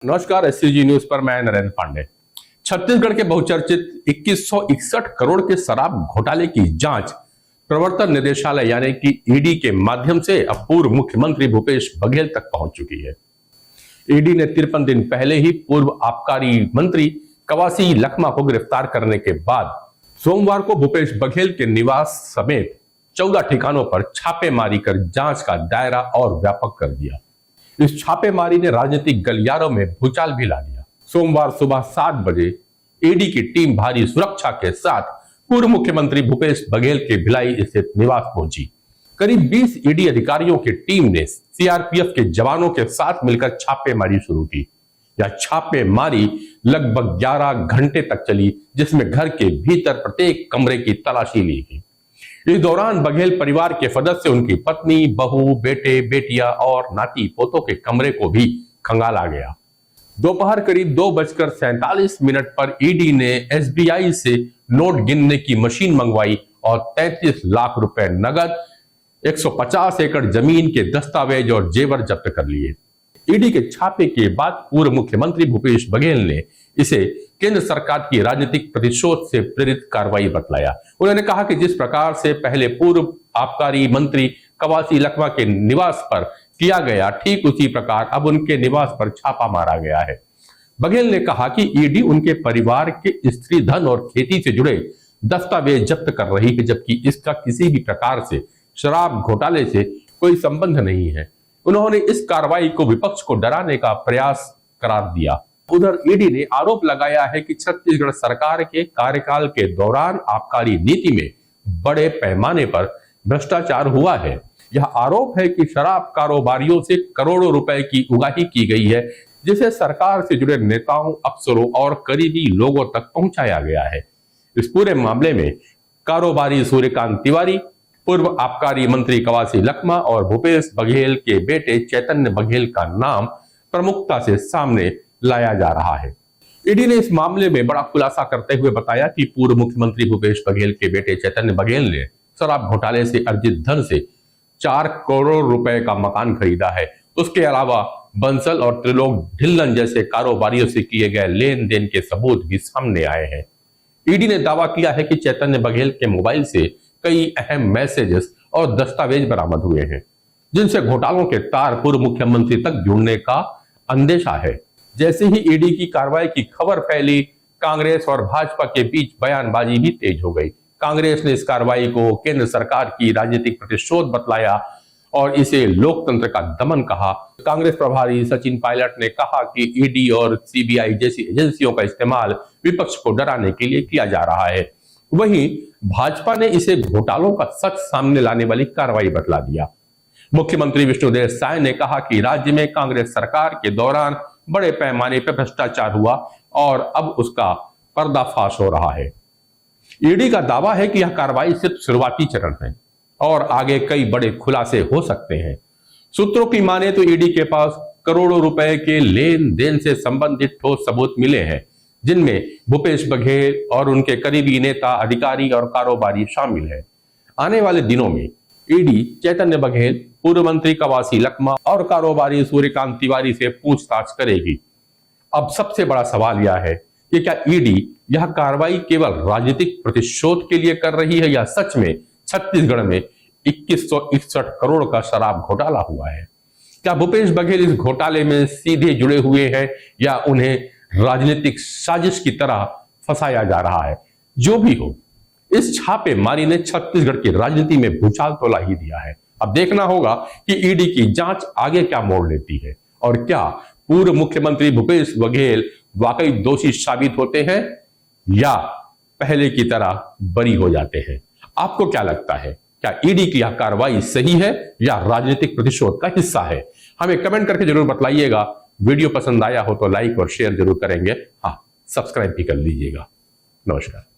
नमस्कार, SCG news पर मैं नरेंद्र पांडे। छत्तीसगढ़ के बहुचर्चित 2161 करोड़ के शराब घोटाले की जांच प्रवर्तन निदेशालय यानी कि ईडी के माध्यम से अब पूर्व मुख्यमंत्री भूपेश बघेल तक पहुंच चुकी है। ईडी ने 53 दिन पहले ही पूर्व आबकारी मंत्री कवासी लखमा को गिरफ्तार करने के बाद सोमवार को भूपेश बघेल के निवास समेत 14 ठिकानों पर छापेमारी कर जांच का दायरा और व्यापक कर दिया। इस छापेमारी ने राजनीतिक गलियारों में भूचाल भी ला दिया। सोमवार सुबह 7 बजे ईडी की टीम भारी सुरक्षा के साथ पूर्व मुख्यमंत्री भूपेश बघेल के भिलाई स्थित निवास पहुंची। करीब 20 ईडी अधिकारियों की टीम ने सीआरपीएफ के जवानों के साथ मिलकर छापेमारी शुरू की। यह छापेमारी लगभग 11 घंटे तक चली, जिसमें घर के भीतर प्रत्येक कमरे की तलाशी ली गई। इस दौरान बघेल परिवार के सदस्य, उनकी पत्नी, बहू, बेटे, बेटियां और नाती पोतों के कमरे को भी खंगाला गया। दोपहर करीब 2:47 पर ईडी ने एसबीआई से नोट गिनने की मशीन मंगवाई और 33 लाख रुपए नगद, 150 एकड़ जमीन के दस्तावेज और जेवर जब्त कर लिए। ईडी के छापे के बाद पूर्व मुख्यमंत्री भूपेश बघेल ने इसे केंद्र सरकार की राजनीतिक प्रतिशोध से प्रेरित कार्रवाई बतलाया। उन्होंने कहा कि जिस प्रकार से पहले पूर्व आबकारी मंत्री कवासी लखमा के निवास पर किया गया, ठीक उसी प्रकार अब उनके निवास पर छापा मारा गया है। बघेल ने कहा कि ईडी उनके परिवार के स्त्री धन और खेती से जुड़े दस्तावेज जब्त कर रही है, जबकि इसका किसी भी प्रकार से शराब घोटाले से कोई संबंध नहीं है। उन्होंने इस कार्रवाई को विपक्ष को डराने का प्रयास करार दिया। उधर ईडी ने आरोप लगाया है कि छत्तीसगढ़ सरकार के कार्यकाल के दौरान आबकारी नीति में बड़े पैमाने पर भ्रष्टाचार हुआ है। यह आरोप है कि शराब कारोबारियों से करोड़ों रुपए की उगाही की गई है, जिसे सरकार से जुड़े नेताओं, अफसरों और करीबी लोगों तक पहुंचाया गया है। इस पूरे मामले में कारोबारी सूर्यकांत तिवारी, पूर्व आबकारी मंत्री कवासी लखमा और भूपेश बघेल के बेटे चैतन्य बघेल का नाम प्रमुखता से सामने लाया जा रहा है। ईडी ने इस मामले में बड़ा खुलासा करते हुए बताया कि पूर्व मुख्यमंत्री भूपेश बघेल के बेटे चैतन्य बघेल ने शराब घोटाले से अर्जित धन से 4 करोड़ रुपए का मकान खरीदा है। उसके अलावा बंसल और त्रिलोक ढिल्लन जैसे कारोबारियों से किए गए लेन देन के सबूत भी सामने आए हैं। ईडी ने दावा किया है कि चैतन्य बघेल के मोबाइल से कई अहम मैसेजेस और दस्तावेज बरामद हुए हैं, जिनसे घोटालों के तार पूर्व मुख्यमंत्री तक जुड़ने का अंदेशा है। जैसे ही ईडी की कार्रवाई की खबर फैली, कांग्रेस और भाजपा के बीच बयानबाजी भी तेज हो गई। कांग्रेस ने इस कार्रवाई को केंद्र सरकार की राजनीतिक प्रतिशोध बतलाया और इसे लोकतंत्र का दमन कहा। कांग्रेस प्रभारी सचिन पायलट ने कहा कि ईडी और सीबीआई जैसी एजेंसियों का इस्तेमाल विपक्ष को डराने के लिए किया जा रहा है। वहीं भाजपा ने इसे घोटालों का सच सामने लाने वाली कार्रवाई बतला दिया। मुख्यमंत्री विष्णुदेव साय ने कहा कि राज्य में कांग्रेस सरकार के दौरान बड़े पैमाने पर भ्रष्टाचार हुआ और अब उसका पर्दाफाश हो रहा है। ईडी का दावा है कि यह कार्रवाई सिर्फ शुरुआती चरण है और आगे कई बड़े खुलासे हो सकते हैं। सूत्रों की माने तो ईडी के पास करोड़ों रुपए के लेन देन से संबंधित ठोस सबूत मिले हैं, जिनमें भूपेश बघेल और उनके करीबी नेता, अधिकारी और कारोबारी शामिल है। आने वाले दिनों में ईडी चैतन्य बघेल, पूर्व मंत्री कवासी लखमा और कारोबारी सूर्यकांत तिवारी से पूछताछ करेगी। अब सबसे बड़ा सवाल यह है कि क्या ईडी यह कार्रवाई केवल राजनीतिक प्रतिशोध के लिए कर रही है या सच में छत्तीसगढ़ में 2161 करोड़ का शराब घोटाला हुआ है? क्या भूपेश बघेल इस घोटाले में सीधे जुड़े हुए हैं या उन्हें राजनीतिक साजिश की तरह फंसाया जा रहा है? जो भी हो, इस छापेमारी ने छत्तीसगढ़ की राजनीति में भूचाल तो ला ही दिया है। अब देखना होगा कि ईडी की जांच आगे क्या मोड़ लेती है और क्या पूर्व मुख्यमंत्री भूपेश बघेल वाकई दोषी साबित होते हैं या पहले की तरह बरी हो जाते हैं। आपको क्या लगता है? क्या ईडी की यह कार्रवाई सही है या राजनीतिक प्रतिशोध का हिस्सा है? हमें कमेंट करके जरूर बताइएगा। वीडियो पसंद आया हो तो लाइक और शेयर जरूर करेंगे। हाँ, सब्सक्राइब भी कर लीजिएगा। नमस्कार।